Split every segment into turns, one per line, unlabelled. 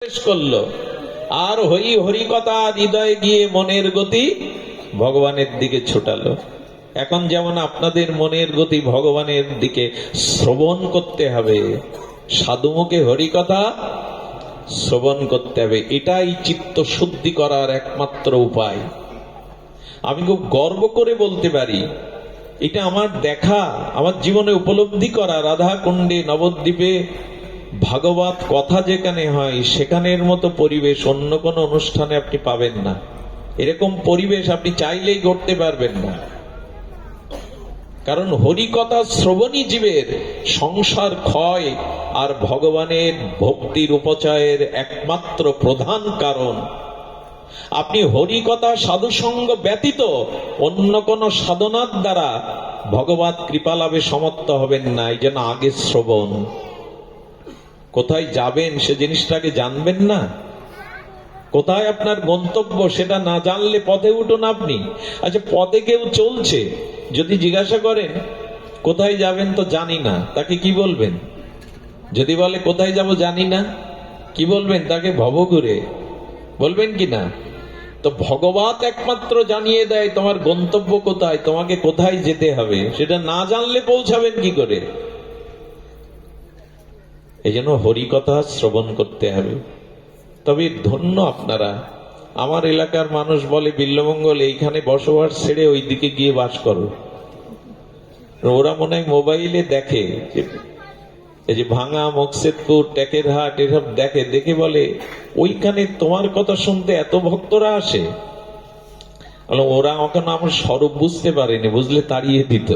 প্রবেশ করলো আর হরি হরি কথা হৃদয়ে গিয়ে মনের গতি ভগবানের দিকে ছোটালো। এখন যেমন আপনাদের মনের গতি ভগবানের দিকে শ্রবণ করতে হবে, সাধুমুখে হরি কথা শ্রবণ করতে হবে। এটাই চিত্ত শুদ্ধি করার একমাত্র উপায়। আমি খুব গর্ব করে বলতে পারি, এটা আমার দেখা, আমার জীবনে উপলব্ধি করা। রাধা কুণ্ডে নবদ্বীপে ভাগবত কথা যেখানে হয় সেখানের মতো পরিবেশ অন্য কোন অনুষ্ঠানে আপনি পাবেন না। এরকম পরিবেশ আপনি চাইলেই গড়তে পারবেন না। কারণ হরি কথা শ্রবণী জীবের সংসার ক্ষয় আর ভগবানের ভক্তির উপচয়ের একমাত্র প্রধান কারণ। আপনি হরি কথা সাধুসঙ্গ ব্যতীত অন্য কোন সাধনার দ্বারা ভগবত কৃপা লাভে সমর্থ হবেন না। এই জন্য আগে শ্রবণ। কোথায় যাবেন সে জিনিসটাকে জানবেন না, কোথায় আপনার গন্তব্য সেটা না জানলে পথে উঠুন আপনি। আচ্ছা, পথে কেউ চলছে, যদি জিজ্ঞাসা করেন কোথায় যাবেন তো জানি না, তাকে কি বলবেন? যদি বলে কোথায় যাব জানি না, কি বলবেন তাকে? ভবঘুরে বলবেন কি না? তো ভগবত একমাত্র জানিয়ে দেয় তোমার গন্তব্য কোথায়, তোমাকে কোথায় যেতে হবে। সেটা না জানলে পৌঁছাবেন কি করে? এই জন্য হরি কথা শ্রবণ করতে হবে। তবে ধন্য আপনারা, আমার এলাকার মানুষ বলে বিল্লমঙ্গল এইখানে বসবাস ছেড়ে ওই দিকে গিয়ে বাস করো। ওরা মনে হয় মোবাইলে দেখে, এই যে ভাঙা, মকসেদপুর, টেকেরহাট এসব দেখে, দেখে বলে ওইখানে তোমার কথা শুনতে এত ভক্তরা আসে। ওরা এখন আমার স্বরূপ বুঝতে পারেনি, বুঝলে তাড়িয়ে দিত।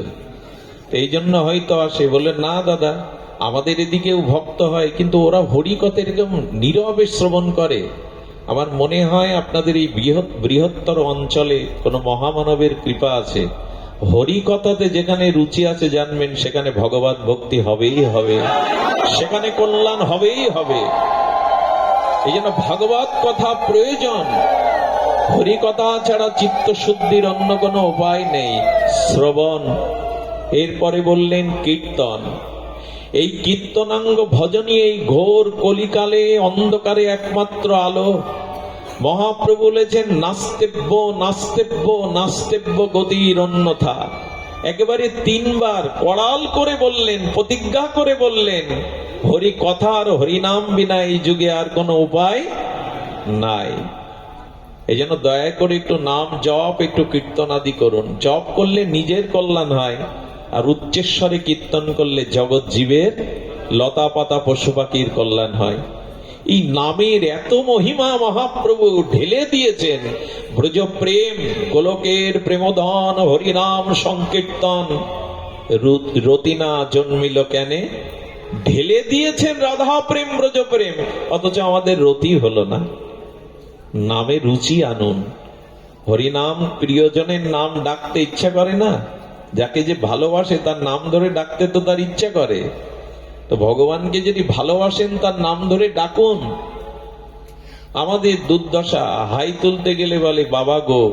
এই জন্য হয়তো আসে। বলে না দাদা, আমাদের এদিকেও ভক্ত হয়, কিন্তু ওরা হরি কথা এরকম নীরবে শ্রবণ করে। আমার মনে হয় আপনাদের এই বৃহত্তর অঞ্চলে কোন মহামানবের কৃপা আছে। হরি কথাতে যেখানে রুচি আছে জানবেন সেখানে ভগবত ভক্তি হবেই হবে, সেখানে কল্যাণ হবেই হবে। এই জন্য ভাগবত কথা প্রয়োজন। হরি কথা ছাড়া চিত্ত শুদ্ধির অন্য কোনো উপায় নেই। শ্রবণ। এরপরে বললেন কীর্তন। এই কীর্তনাঙ্গ ভজনী এই ঘোর কলিকালে অন্ধকারে একমাত্র আলো। মহাপ্রভু বলেছেন নাস্তেব্য নাস্তেব্য নাস্তেব্য গতির অন্যথা। একেবারে তিনবার কড়াল করে বললেন, প্রতিজ্ঞা করে বললেন, হরি কথা আর হরিনাম বিনা এই যুগে আর কোনো উপায় নাই। এই জন্য দয়া করে একটু নাম জপ, একটু কীর্তন আদি করুন। জপ করলে নিজের কল্যাণ হয়, আর উচ্চেশ্বরে কীর্তন করলে জগৎ জীবের, লতা পাতা পশু পাখির কল্যাণ হয়। এই নামের এত মহিমা মহাপ্রভু ঢেলে দিয়েছেন। ব্রজ প্রেম, গোলকের প্রেমধন, হরিনাম সংকীর্তন, রতিনা জন্মিল কেনে। ঢেলে দিয়েছেন রাধা প্রেম, ব্রজ প্রেম, অথচ আমাদের রতি হলো না। নামে রুচি আনুন। হরিনাম, প্রিয়জনের নাম ডাকতে ইচ্ছা করে না? যাকে যে ভালোবাসে তার নাম ধরে ডাকতে তো তার ইচ্ছা করে। তো ভগবানকে যদি ভালোবাসেন তার নাম ধরে ডাকুন। আমাদের দুর্দশা, হাই তুলতে গেলে বলে বাবা গো,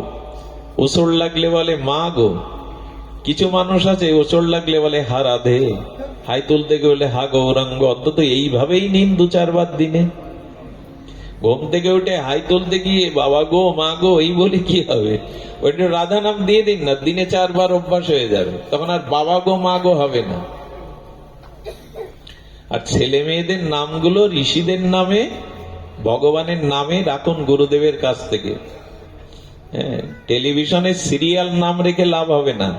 ওসর লাগলে বলে মা গো। কিছু মানুষ আছে ওসর লাগলে বলে হা রাধে, হাই তুলতে গেলে হা গৌরাঙ্গ। অন্তত এইভাবেই নিন 2-4 বার দিনে। ঘুম থেকে উঠে হাই তুলতে গিয়ে বাবা গো, মা গো এই বলে কি হবে? ওইটা রাধা নাম দিয়ে দিন না, দিনে 4 বার অভ্যাস হয়ে যাবে, তখন আর বাবা গো মা গো হবে না। আর ছেলে মেয়েদের নামগুলো ঋষিদের নামে, ভগবানের নামে রাখুন গুরুদেবের কাছ থেকে। টেলিভিশনে সিরিয়াল নাম রেখে লাভ হবে না।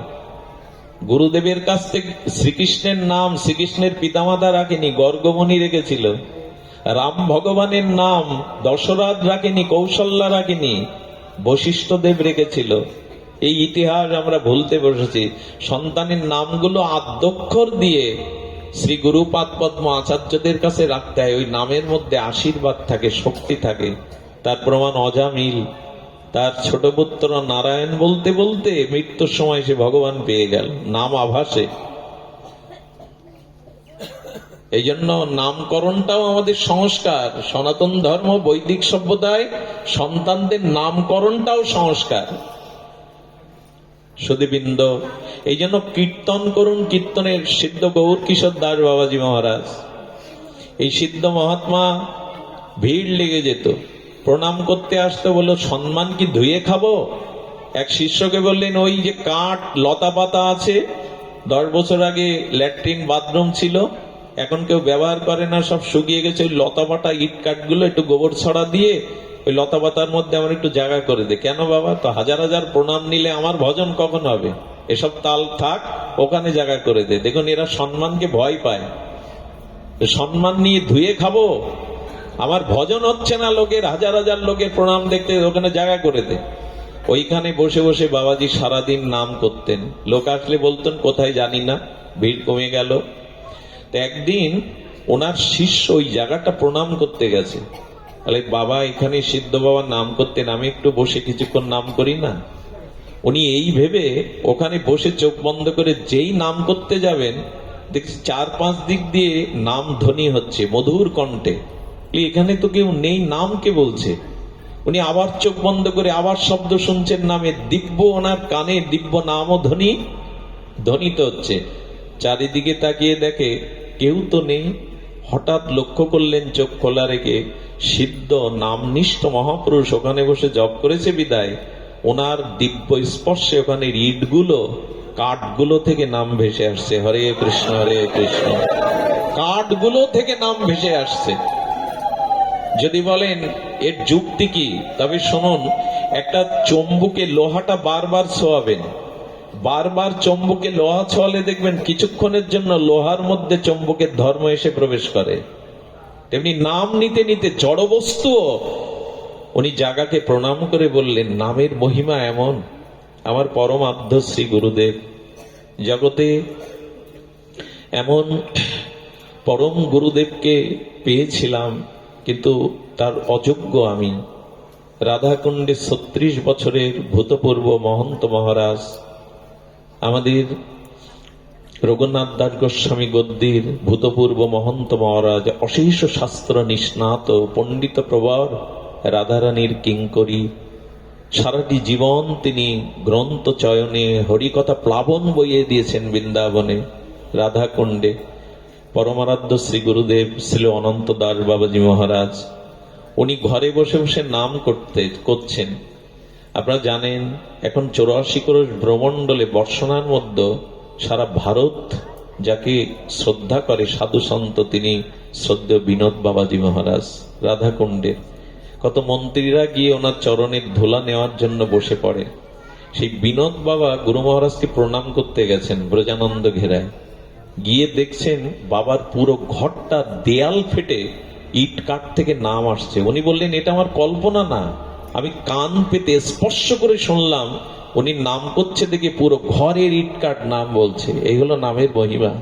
গুরুদেবের কাছ থেকে শ্রীকৃষ্ণের নাম শ্রীকৃষ্ণের পিতামাতা রাখেনি, গর্গমণি রেখেছিল। রাম ভগবানের নাম দশরথ রাখেনি, কৌশল্যা রাখেনি, বশিষ্ঠ দেব রেখেছিল। এই ইতিহাস আমরা ভুলতে বসেছি। সন্তানের নামগুলো আদ্যক্ষর দিয়ে শ্রী গুরুপাদ পদ্ম আচার্যদের কাছে রাখতে হয়। ওই নামের মধ্যে আশীর্বাদ থাকে, শক্তি থাকে। তার প্রমাণ অজামিল। তার ছোট পুত্র নারায়ণ বলতে বলতে মৃত্যুর সময় সে ভগবান পেয়ে গেল নাম আভাসে। এই জন্য নামকরণটাও আমাদের সংস্কার। সনাতন ধর্ম, বৈদিক সভ্যতায় সন্তানদের নামকরণটাও সংস্কার। সুধীবৃন্দ, এই জন্য কীর্তন করুন। কীর্তনের সিদ্ধ গৌর কিশোর দাস বাবাজি মহারাজ, এই সিদ্ধ মহাত্মা ভিড় লেগে যেত। প্রণাম করতে আসতে বললো, সম্মান কি ধুয়ে খাবো? এক শিষ্যকে বললেন, ওই যে কাঠ লতা পাতা আছে, 10 বছর আগে ল্যাট্রিন বাথরুম ছিল, এখন কেউ ব্যবহার করে না, সব শুকিয়ে গেছে, ওই লতা পাতা ইট কাঠগুলো একটু গোবর ছড়া দিয়ে ওই লতা পাতার মধ্যে আমার একটু জায়গা করে দে। কেন বাবা? তো হাজার হাজার প্রণাম নিলে আমার ভজন কখন হবে? এসব তাল থাক, ওখানে জায়গা করে দে। দেখুন, এরা সম্মানকে ভয় পায়। সম্মান নিয়ে ধুয়ে খাবো? আমার ভজন হচ্ছে না, লোকের হাজার হাজার লোকের প্রণাম দেখতে, ওখানে জায়গা করে দে। ওইখানে বসে বসে বাবাজি সারাদিন নাম করতেন। লোক আসলে বলতেন কোথায় জানি না, ভিড় কমে গেল। তো একদিন ওনার শিষ্য ওই জায়গাটা প্রণাম করতে গেছে। তাহলে বাবা এখানে সিদ্ধ বাবা নাম করতেন, আমি একটু বসে কিছুক্ষণ নাম করি না? উনি এই ভেবে ওখানে বসে চোখ বন্ধ করে যেই নাম করতে যাবেন, দেখছি 4-5 দিক দিয়ে নাম ধ্বনি হচ্ছে মধুর কণ্ঠে। এখানে তো কেউ নেই, নাম কে বলছে? উনি আবার চোখ বন্ধ করে আবার শব্দ শুনছেন নামের, দিব্য ওনার কানে দিব্য নাম ও ধ্বনিত হচ্ছে। চারিদিকে তাকিয়ে দেখে কেউ তো নেই। হঠাৎ লক্ষ্য করলেন চোখ খোলা রেখে, সিদ্ধ নামনিষ্ঠ মহাপুরুষ ওখানে বসে জপ করেছে বিদায় ওনার দিব্য স্পর্শে ওখানে ইটগুলো কাঠগুলো থেকে নাম ভেসে আসছে, হরে কৃষ্ণ হরে কৃষ্ণ। কাঠগুলো থেকে নাম ভেসে আসছে। যদি বলেন এর যুক্তি কি, তবে শুনুন, একটা চম্বুকে লোহাটা বারবার ছোঁয়াবেন, বারবার চম্বুকে লোহা ছোঁয়ালে দেখবেন কিছুক্ষণের জন্য লোহার মধ্যে চম্বুকের ধর্ম এসে প্রবেশ করে। তেমনি নাম নিতে নিতে জড় বস্তুও। উনি জাগাকে প্রণাম করে বললেন, নামের মহিমা এমন। আমার পরম আদ্য শ্রী গুরুদেব, জগতে এমন পরম গুরুদেবকে পেয়েছিলাম, কিন্তু তার অযোগ্য আমি। রাধাকুণ্ডে 36 বছরের ভূতপূর্ব মহন্ত মহারাজ, আমাদের রঘুনাথ দাস গোস্বামী গদ্দির ভূতপূর্ব মহন্ত মহারাজ, অশেষ শাস্ত্র নিষ্ণাত পণ্ডিত প্রবর রাধারানীর কিঙ্করী। সারাটি জীবন তিনি গ্রন্থ চয়নে হরিকথা প্লাবন বইয়ে দিয়েছেন বৃন্দাবনে রাধাকুণ্ডে। পরমারাধ্য শ্রী গুরুদেব শ্রী অনন্ত দাস বাবাজি মহারাজ, উনি ঘরে বসে বসে নাম করছেন। আপনারা জানেন এখন 84 ক্রোশ ভ্রমণ্ডলে বর্ষণার মধ্যে সারা ভারত যাকে শ্রদ্ধা করে সাধু সন্ত, তিনি শ্রদ্ধেয় বিনোদ বাবাজি মহারাজ রাধাকুণ্ডের। কত মন্ত্রীরা গিয়ে ওনার চরণের ধুলা নেওয়ার জন্য বসে পড়ে। সেই বিনোদ বাবা গুরু মহারাজকে প্রণাম করতে গেছেন ব্রজানন্দ ঘেরায়। গিয়ে দেখছেন বাবার পুরো ঘরটা দেয়াল ফেটে ইট কাঠ থেকে নাম আসছে। উনি বললেন, এটা আমার কল্পনা না, আমি কান পেতে স্পর্শ করে শুনলাম। উনি নাম করছে দেখে পুরো ঘরের ইট কাঠ নাম বলছে। এই হলো নামের মহিমা।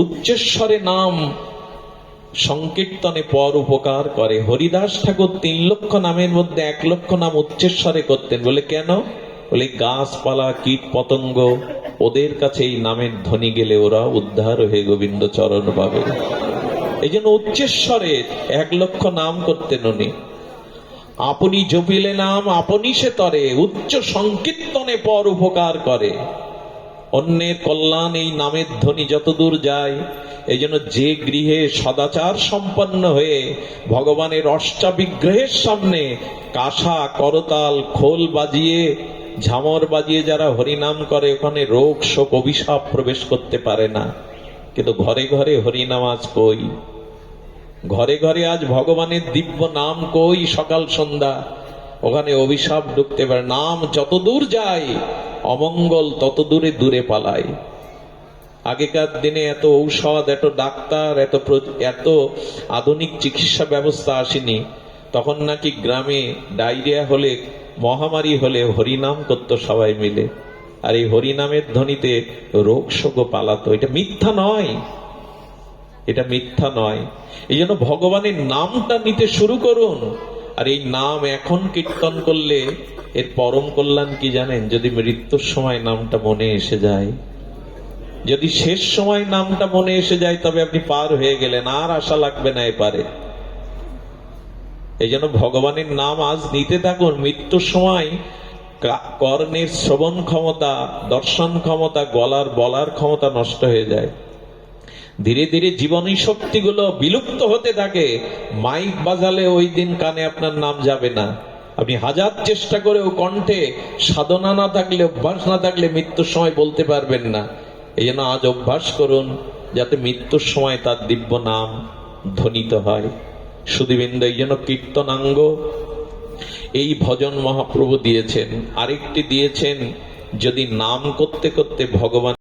উচ্চস্বরে নাম সংকীর্তনে পর উপকার করে। হরিদাস ঠাকুর 3 লক্ষ নামের মধ্যে 1 লক্ষ নাম উচ্চস্বরে করতেন। বলে কেন? বলে গাছপালা কীট পতঙ্গ ওদের কাছে এই নামের ধ্বনি গেলে ওরা উদ্ধার হয়ে গোবিন্দ চরণ পাবে। এই জন্য উচ্চস্বরে 1 লক্ষ নাম করতেন উনি। আপনি জপিলে নাম আপনি সে তরে, উচ্চ সংকীর্তনে পর উপকার করে। অন্যের কল্যাণ এই নামের ধ্বনি যতদূর যায়। এই জন্য যে গৃহে সদাচার সম্পন্ন হয়ে ভগবানের অষ্টাবিগ্রহের সামনে কাঁসা করতাল খোল বাজিয়ে ঝামর বাজিয়ে যারা হরিনাম করে, ওখানে রোগ শোক অভিশাপ প্রবেশ করতে পারে না। কিন্তু ঘরে ঘরে হরিনাম আজ কই? ঘরে ঘরে আজ ভগবানের দিব্য নাম কই? সকাল সন্ধ্যা ওখানে অভিশাপ ঢুকতে পারে। নাম যত দূর যায় অমঙ্গল তত দূরে দূরে পালায়। আগেকার দিনে এত ঔষধ, এত ডাক্তার, এত আধুনিক চিকিৎসা ব্যবস্থা আসেনি। তখন নাকি গ্রামে ডায়রিয়া হলে, মহামারী হলে হরিনাম করতো সবাই মিলে। আর এই হরিনামের ধ্বনিতে রোগ শোক পালাতো। এটা মিথ্যা নয়, এটা মিথ্যা নয়। এই জন্য ভগবানের নামটা নিতে শুরু করুন। আর এই নাম এখন কীর্তন করলে এর পরম কল্যাণ কি জানেন? যদি মৃত্যুর সময় নামটা মনে এসে যায়, যদি শেষ সময় নামটা মনে এসে যায়, তবে আপনি পার হয়ে গেলেন, আর আশা লাগবে না এপারে। এই জন্য ভগবানের নাম আজ নিতে থাকুন। মৃত্যুর সময় কর্ণের শ্রবণ ক্ষমতা, দর্শন ক্ষমতা, গলার বলার ক্ষমতা নষ্ট হয়ে যায়। ধীরে ধীরে জীবনী শক্তিগুলো বিলুপ্ত হতে থাকে। মাইক বাজালে ওই দিন কানে আপনার নাম যাবে না। আপনি হাজার চেষ্টা করেও কণ্ঠে সাধনা না থাকলে, অভ্যাস না থাকলে মৃত্যুর সময় বলতে পারবেন না। এই জন্য আজ অভ্যাস করুন যাতে মৃত্যুর সময় তার দিব্য নাম ধ্বনিত হয়। সুধীবৃন্দ, এই জন্য কীর্তনাঙ্গ এই ভজন মহাপ্রভু দিয়েছেন। আরেকটি দিয়েছেন, যদি নাম করতে করতে ভগবান